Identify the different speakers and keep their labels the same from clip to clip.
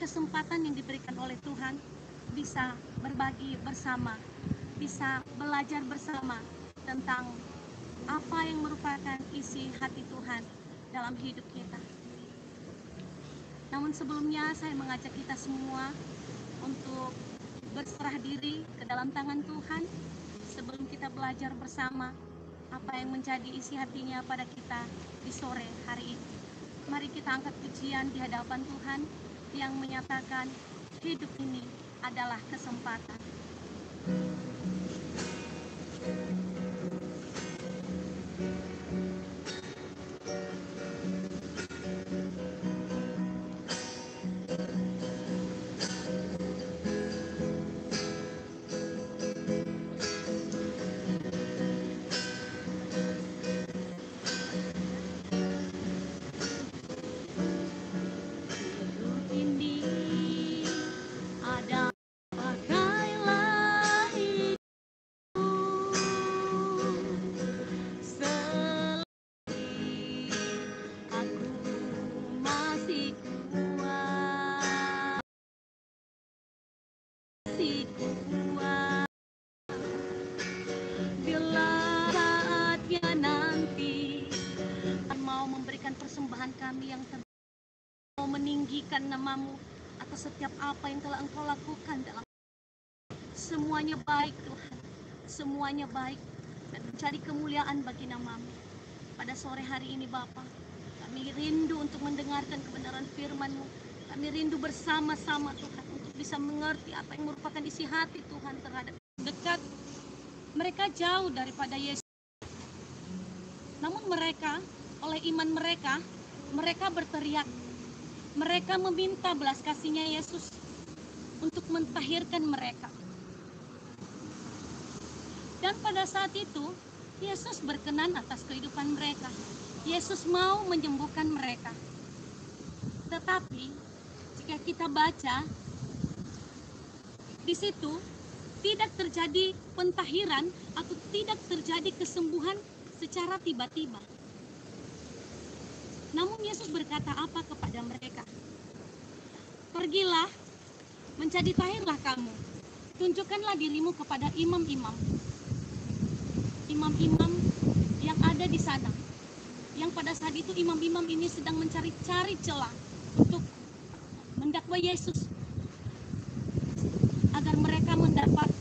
Speaker 1: kesempatan yang diberikan oleh Tuhan bisa berbagi bersama, bisa belajar bersama tentang apa yang merupakan isi hati Tuhan dalam hidup kita. Namun sebelumnya saya mengajak kita semua untuk berserah diri ke dalam tangan Tuhan sebelum kita belajar bersama apa yang menjadi isi hatinya pada kita di sore hari ini. Mari kita angkat pujian di hadapan Tuhan yang menyatakan hidup ini adalah kesempatan. Persembahan kami yang mau meninggikan namamu atas setiap apa yang telah engkau lakukan dalam semuanya baik Tuhan, semuanya baik dan mencari kemuliaan bagi namamu. Pada sore hari ini Bapa, kami rindu untuk mendengarkan kebenaran firman-Mu. Kami rindu bersama-sama Tuhan untuk bisa mengerti apa yang merupakan isi hati Tuhan terhadap dekat. Mereka jauh daripada Yesus, namun mereka oleh iman mereka berteriak, mereka meminta belas kasihnya Yesus untuk mentahirkan mereka. Dan pada saat itu Yesus berkenan atas kehidupan mereka. Yesus mau menyembuhkan mereka. Tetapi jika kita baca di situ tidak terjadi pentahiran atau tidak terjadi kesembuhan secara tiba-tiba. Namun Yesus berkata apa kepada mereka? Pergilah, menjadi tahirlah kamu. Tunjukkanlah dirimu kepada imam-imam. Imam-imam yang ada di sana. Yang pada saat itu imam-imam ini sedang mencari-cari celah untuk mendakwa Yesus. Agar mereka mendapat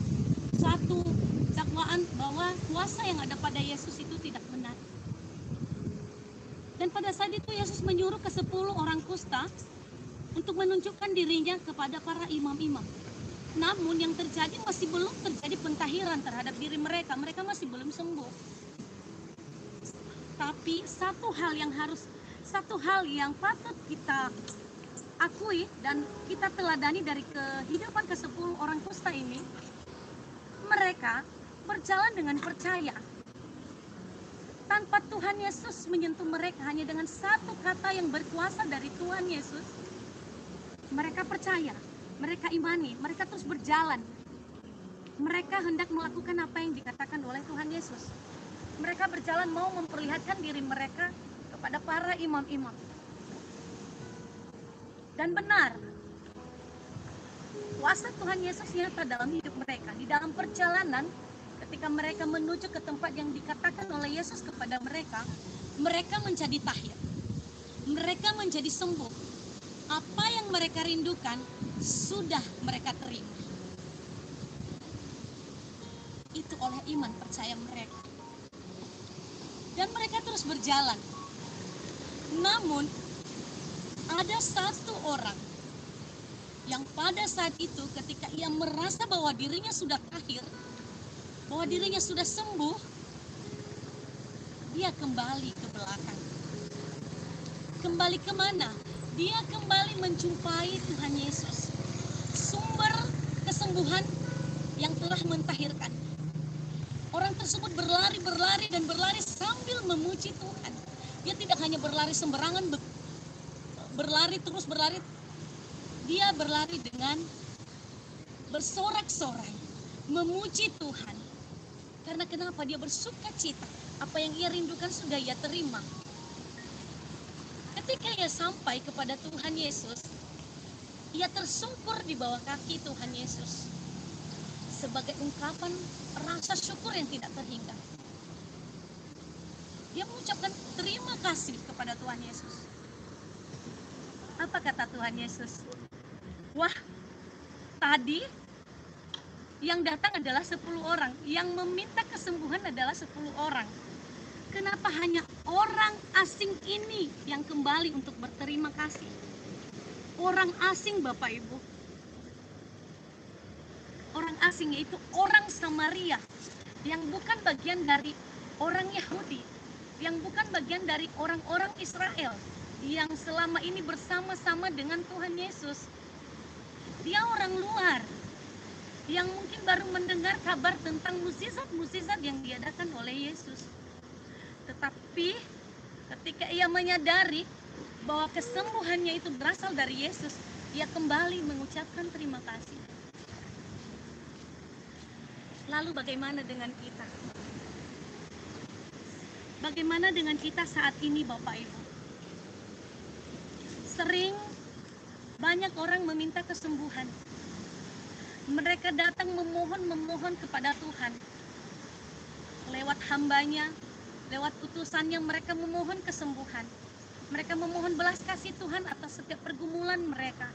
Speaker 1: satu dakwaan bahwa kuasa yang ada pada Yesus itu tidak benar. Dan pada saat itu Yesus menyuruh ke 10 orang kusta untuk menunjukkan dirinya kepada para imam-imam. Namun yang terjadi masih belum terjadi pentahiran terhadap diri mereka. Mereka masih belum sembuh. Tapi satu hal yang patut kita akui dan kita teladani dari kehidupan ke 10 orang kusta ini, mereka berjalan dengan percaya. Tanpa Tuhan Yesus menyentuh mereka, hanya dengan satu kata yang berkuasa dari Tuhan Yesus, mereka percaya, mereka imani, mereka terus berjalan. Mereka hendak melakukan apa yang dikatakan oleh Tuhan Yesus. Mereka berjalan mau memperlihatkan diri mereka kepada para imam-imam. Dan benar, kuasa Tuhan Yesus nyata dalam hidup mereka. Di dalam perjalanan, ketika mereka menuju ke tempat yang dikatakan oleh Yesus kepada mereka, mereka menjadi tahir. Mereka menjadi sembuh. Apa yang mereka rindukan, sudah mereka terima. Itu oleh iman percaya mereka. Dan mereka terus berjalan. Namun, ada satu orang yang pada saat itu ketika ia merasa bahwa dirinya sudah tahir, bahwa dirinya sudah sembuh, dia kembali ke belakang. Kembali kemana? Dia kembali menjumpai Tuhan Yesus, sumber kesembuhan yang telah mentahirkan. Orang tersebut berlari sambil memuji Tuhan. Dia tidak hanya berlari sembarangan, berlari. Dia berlari dengan bersorak-sorai, memuji Tuhan. Karena kenapa? Dia bersuka cita. Apa yang ia rindukan sudah ia terima. Ketika ia sampai kepada Tuhan Yesus, Ia tersungkur di bawah kaki Tuhan Yesus sebagai ungkapan rasa syukur yang tidak terhingga. Dia mengucapkan terima kasih kepada Tuhan Yesus. Apa kata Tuhan Yesus? Wah, tadi yang datang adalah 10 orang, yang meminta kesembuhan adalah 10 orang. Kenapa hanya orang asing ini yang kembali untuk berterima kasih? Orang asing, Bapak Ibu. Orang asing yaitu orang Samaria yang bukan bagian dari orang Yahudi, yang bukan bagian dari orang-orang Israel yang selama ini bersama-sama dengan Tuhan Yesus. Dia orang luar yang mungkin baru mendengar kabar tentang mukjizat-mukjizat yang diadakan oleh Yesus. Tetapi ketika ia menyadari bahwa kesembuhannya itu berasal dari Yesus, ia kembali mengucapkan terima kasih. Lalu bagaimana dengan kita? Bagaimana dengan kita saat ini, Bapak Ibu? Sering banyak orang meminta kesembuhan. Mereka datang memohon kepada Tuhan. Lewat hambanya, lewat utusannya mereka memohon kesembuhan. Mereka memohon belas kasih Tuhan atas setiap pergumulan mereka,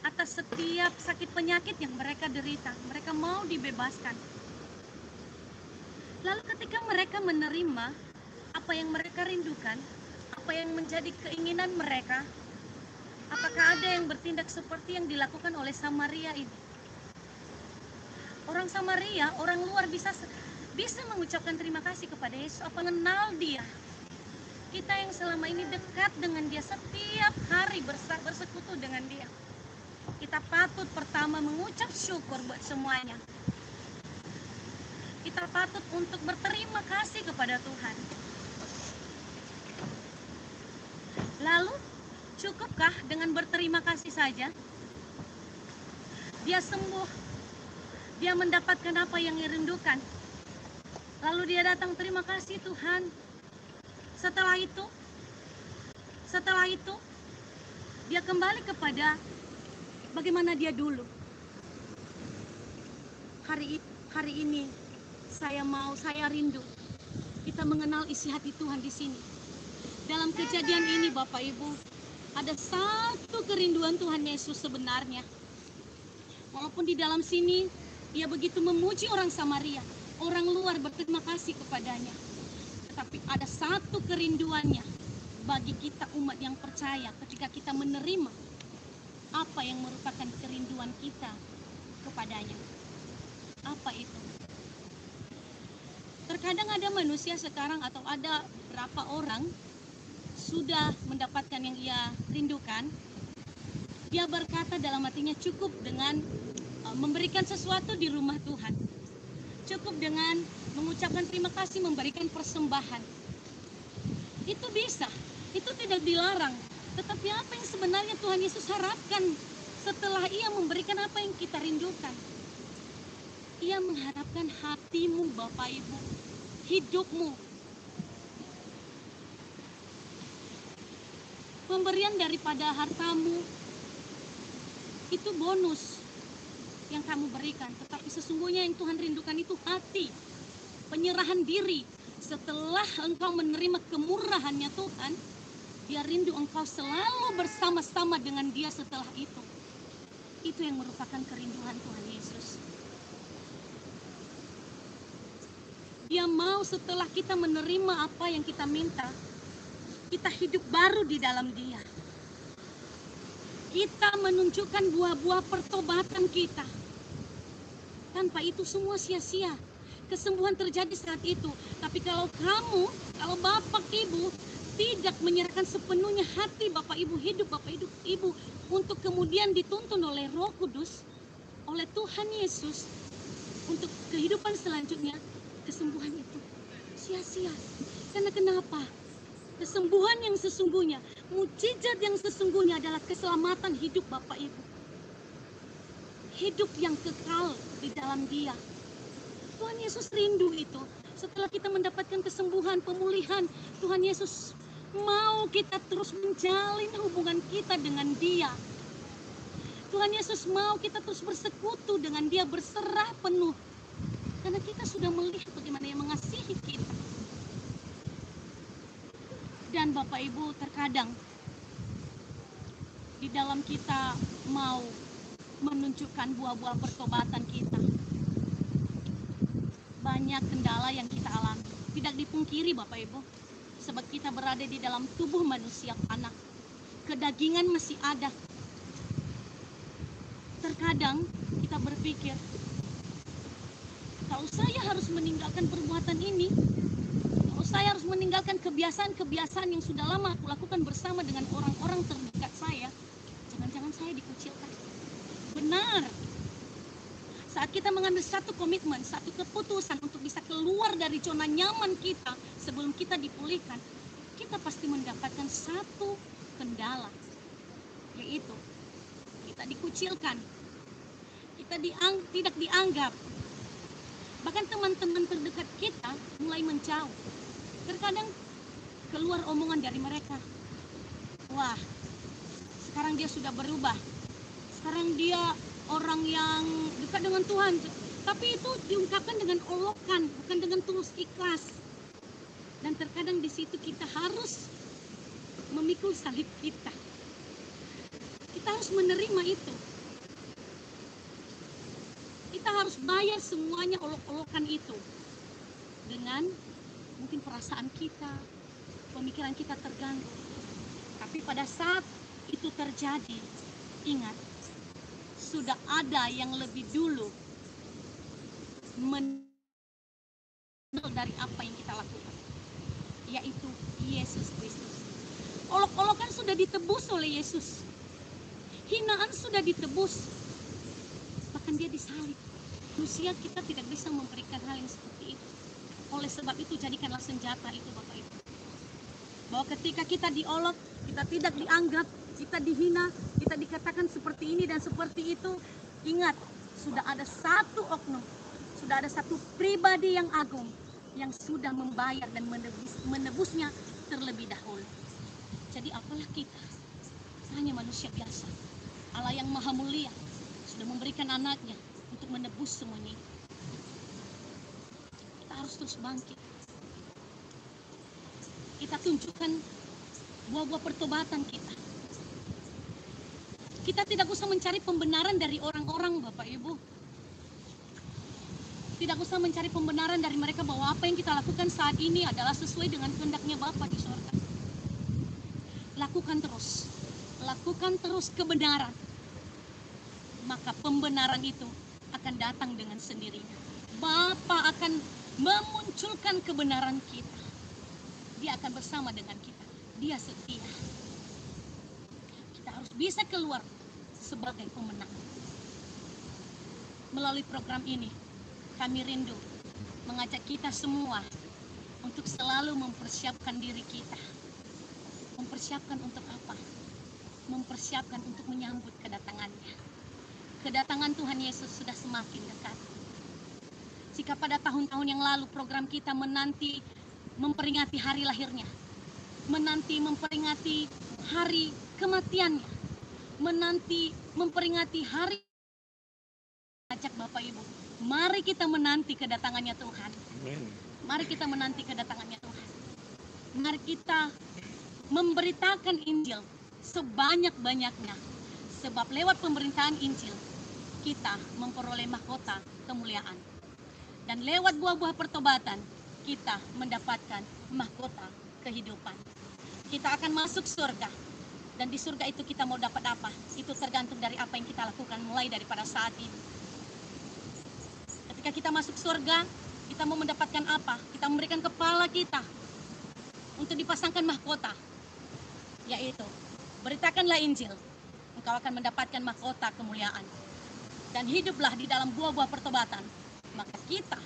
Speaker 1: atas setiap sakit penyakit yang mereka derita. Mereka mau dibebaskan. Lalu ketika mereka menerima apa yang mereka rindukan, apa yang menjadi keinginan mereka, apakah ada yang bertindak seperti yang dilakukan oleh Samaria ini? Orang Samaria, orang luar bisa mengucapkan terima kasih kepada Yesus, apa mengenal dia. Kita yang selama ini dekat dengan dia, setiap hari bersekutu dengan dia, kita patut pertama mengucap syukur buat semuanya. Kita patut untuk berterima kasih kepada Tuhan. Lalu, cukupkah dengan berterima kasih saja? Dia sembuh, dia mendapatkan apa yang dirindukan. Lalu dia datang, terima kasih Tuhan. Setelah itu, dia kembali kepada bagaimana dia dulu. Hari ini saya rindu kita mengenal isi hati Tuhan di sini. Dalam kejadian ini, Bapak Ibu, ada satu kerinduan Tuhan Yesus sebenarnya. Walaupun di dalam sini ia begitu memuji orang Samaria, orang luar berterima kasih kepadanya, tetapi ada satu kerinduannya bagi kita umat yang percaya ketika kita menerima apa yang merupakan kerinduan kita kepadanya. Apa itu? Terkadang ada manusia sekarang atau ada berapa orang sudah mendapatkan yang ia rindukan. Dia berkata dalam hatinya, cukup dengan memberikan sesuatu di rumah Tuhan. Cukup dengan mengucapkan terima kasih, memberikan persembahan. Itu bisa, itu tidak dilarang. Tetapi apa yang sebenarnya Tuhan Yesus harapkan setelah ia memberikan apa yang kita rindukan? Ia mengharapkan hatimu, Bapak Ibu, hidupmu. Pemberian daripada hartamu itu bonus yang kamu berikan, tetapi sesungguhnya yang Tuhan rindukan itu hati, penyerahan diri. Setelah engkau menerima kemurahannya Tuhan, dia rindu engkau selalu bersama-sama dengan dia setelah itu. Itu yang merupakan kerinduan Tuhan Yesus. Dia mau setelah kita menerima apa yang kita minta, kita hidup baru di dalam dia. Kita menunjukkan buah-buah pertobatan kita. Tanpa itu semua sia-sia. Kesembuhan terjadi saat itu. Tapi kalau Bapak Ibu tidak menyerahkan sepenuhnya hati Bapak Ibu, hidup Bapak Ibu untuk kemudian dituntun oleh Roh Kudus, oleh Tuhan Yesus untuk kehidupan selanjutnya, kesembuhan itu sia-sia. Karena kenapa? Kesembuhan yang sesungguhnya, mukjizat yang sesungguhnya adalah keselamatan hidup Bapak Ibu. Hidup yang kekal di dalam dia. Tuhan Yesus rindu itu. Setelah kita mendapatkan kesembuhan, pemulihan, Tuhan Yesus mau kita terus menjalin hubungan kita dengan dia. Tuhan Yesus mau kita terus bersekutu dengan Dia, berserah penuh. Karena kita sudah melihat bagaimana Dia mengasihi kita. Dan Bapak Ibu, terkadang di dalam kita mau menunjukkan buah-buah pertobatan kita, banyak kendala yang kita alami. Tidak dipungkiri Bapak Ibu, sebab kita berada di dalam tubuh manusia anak. Kedagingan masih ada. Terkadang kita berpikir, kalau saya harus meninggalkan perbuatan ini, kalau saya harus meninggalkan kebiasaan-kebiasaan yang sudah lama aku lakukan bersama dengan orang-orang terdekat saya, jangan-jangan saya dikucilkan. Benar. Saat kita mengambil satu komitmen, satu keputusan untuk bisa keluar dari zona nyaman kita sebelum kita dipulihkan, kita pasti mendapatkan satu kendala, yaitu kita dikucilkan, kita tidak dianggap. Bahkan teman-teman terdekat kita mulai menjauh. Terkadang keluar omongan dari mereka, wah, sekarang dia sudah berubah, sekarang dia orang yang dekat dengan Tuhan. Tapi itu diungkapkan dengan olokan, bukan dengan tulus ikhlas. Dan terkadang di situ kita harus memikul salib kita. Kita harus menerima itu. Kita harus bayar semuanya olok-olokan itu. Dengan mungkin perasaan kita, pemikiran kita terganggu. Tapi pada saat itu terjadi, ingat, sudah ada yang lebih dulu dari apa yang kita lakukan, yaitu Yesus Kristus. Olok-olokan sudah ditebus oleh Yesus, hinaan sudah ditebus, bahkan Dia disalib. Manusia kita tidak bisa memberikan hal yang seperti itu. Oleh sebab itu jadikanlah senjata itu Bapak Ibu, bahwa ketika kita diolok, kita tidak dianggap, kita dihina, kita dikatakan seperti ini dan seperti itu, ingat, sudah ada satu oknum, sudah ada satu pribadi yang agung yang sudah membayar dan menebusnya terlebih dahulu. Jadi apalah kita, hanya manusia biasa. Allah yang maha mulia sudah memberikan anaknya untuk menebus semuanya. Kita harus terus bangkit. Kita tunjukkan buah-buah pertobatan kita. Kita tidak usah mencari pembenaran dari orang-orang Bapak Ibu. Tidak usah mencari pembenaran dari mereka bahwa apa yang kita lakukan saat ini adalah sesuai dengan kehendaknya Bapa di surga. Lakukan terus kebenaran. Maka pembenaran itu akan datang dengan sendirinya. Bapa akan memunculkan kebenaran kita. Dia akan bersama dengan kita. Dia setia. Kita harus bisa keluar sebagai pemenang. Melalui program ini, kami rindu mengajak kita semua untuk selalu mempersiapkan diri kita. Mempersiapkan untuk apa? Mempersiapkan untuk menyambut kedatangannya. Kedatangan Tuhan Yesus sudah semakin dekat. Jika pada tahun-tahun yang lalu program kita memperingati hari lahirnya, memperingati hari kematiannya, memperingati hari, ajak Bapak Ibu, mari kita menanti kedatangannya Tuhan. Amen. Mari kita menanti kedatangannya Tuhan. Mari kita memberitakan Injil sebanyak-banyaknya, sebab lewat pemberitaan Injil kita memperoleh mahkota kemuliaan, dan lewat buah-buah pertobatan kita mendapatkan mahkota kehidupan. Kita akan masuk surga, dan di surga itu kita mau dapat apa? Itu tergantung dari apa yang kita lakukan mulai daripada saat ini. Ketika kita masuk surga, kita mau mendapatkan apa? Kita memberikan kepala kita untuk dipasangkan mahkota, yaitu beritakanlah Injil, engkau akan mendapatkan mahkota kemuliaan. Dan hiduplah di dalam buah-buah pertobatan, maka kita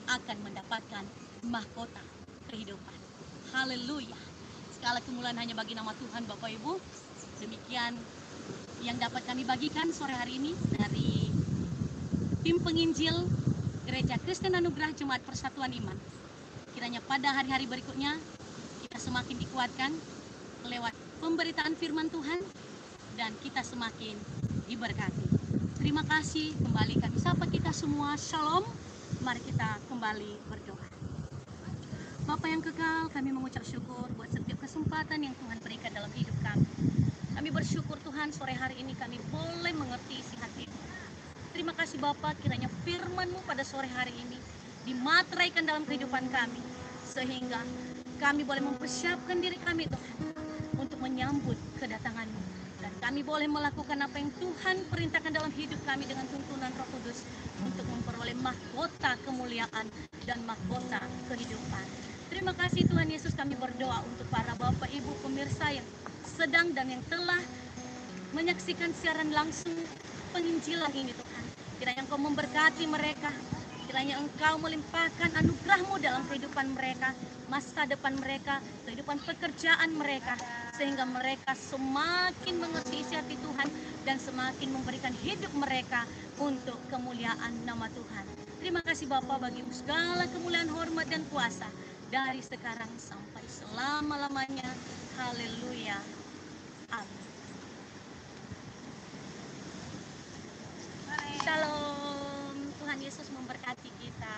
Speaker 1: akan mendapatkan mahkota kehidupan. Haleluya. Segala kemuliaan hanya bagi nama Tuhan Bapak Ibu. Demikian yang dapat kami bagikan sore hari ini dari tim penginjil Gereja Kristen Anugerah Jemaat Persatuan Iman. Kiranya pada hari-hari berikutnya kita semakin dikuatkan lewat pemberitaan firman Tuhan, dan kita semakin diberkati. Terima kasih, kembali kami sapa kita semua, shalom. Mari kita kembali berdoa. Bapa yang kekal, kami mengucap syukur buat setiap kesempatan yang Tuhan berikan dalam hidup kami. Kami bersyukur Tuhan, sore hari ini kami boleh mengerti isi hati-Mu. Terima kasih Bapa, kiranya firman-Mu pada sore hari ini dimateraikan dalam kehidupan kami, sehingga kami boleh mempersiapkan diri kami Tuhan untuk menyambut kedatangan-Mu. Dan kami boleh melakukan apa yang Tuhan perintahkan dalam hidup kami dengan tuntunan Roh Kudus untuk memperoleh mahkota kemuliaan dan mahkota kehidupan. Terima kasih Tuhan Yesus, kami berdoa untuk para Bapak Ibu pemirsa yang sedang dan yang telah menyaksikan siaran langsung penginjilan ini Tuhan. Kiranya Engkau memberkati mereka, kiranya Engkau melimpahkan anugerah-Mu dalam kehidupan mereka, masa depan mereka, kehidupan pekerjaan mereka, sehingga mereka semakin mengerti isi hati Tuhan dan semakin memberikan hidup mereka untuk kemuliaan nama Tuhan. Terima kasih Bapa bagi segala kemuliaan, hormat dan kuasa dari sekarang sampai selama-lamanya. Haleluya. Amin. Shalom. Tuhan Yesus memberkati kita.